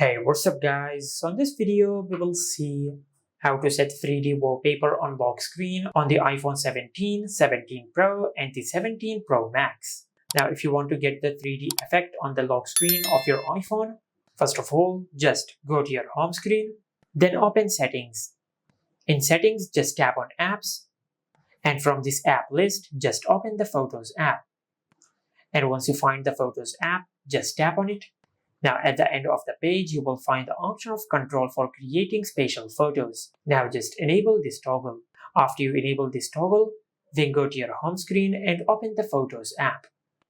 Hey, what's up guys? So in this video, we will see how to set 3D wallpaper on lock screen on the iPhone 17, 17 Pro and the 17 Pro Max. Now, if you want to get the 3D effect on the lock screen of your iPhone, first of all, just go to your home screen, then open Settings. In Settings, just tap on Apps, and from this app list, just open the Photos app. And once you find the Photos app, just tap on it. Now at the end of the page, you will find the option of control for creating spatial photos. Now just enable this toggle. After you enable this toggle, then go to your home screen and open the Photos app.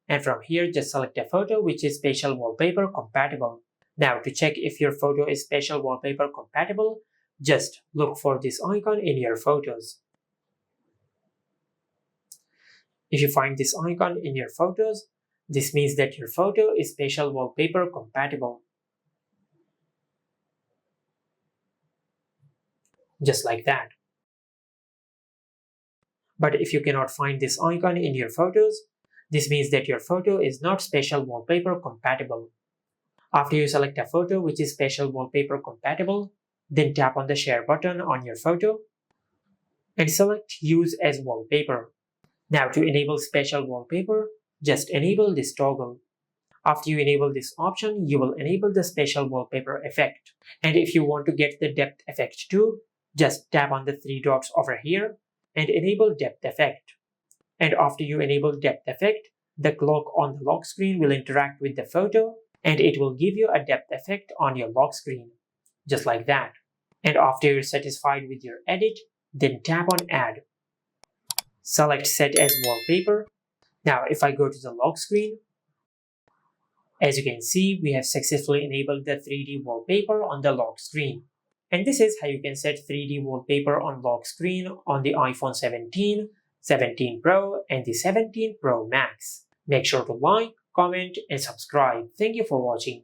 And from here, just select a photo which is Spatial Wallpaper compatible. Now to check if your photo is Spatial Wallpaper compatible, just look for this icon in your photos. If you find this icon in your photos, this means that your photo is Spatial Wallpaper compatible. Just like that. But if you cannot find this icon in your photos, this means that your photo is not Spatial Wallpaper compatible. After you select a photo which is Spatial Wallpaper compatible, then tap on the Share button on your photo and select Use as Wallpaper. Now to enable Spatial Wallpaper, just enable this toggle. After you enable this option, you will enable the Spatial Wallpaper effect. And if you want to get the depth effect too, just tap on the three dots over here and enable depth effect. And after you enable depth effect, the clock on the lock screen will interact with the photo and it will give you a depth effect on your lock screen. Just like that. And after you're satisfied with your edit, then tap on Add. Select Set as Wallpaper. Now, if I go to the lock screen, as you can see, we have successfully enabled the 3D wallpaper on the lock screen. And this is how you can set 3D wallpaper on lock screen on the iPhone 17, 17 Pro, and the 17 Pro Max. Make sure to like, comment, and subscribe. Thank you for watching.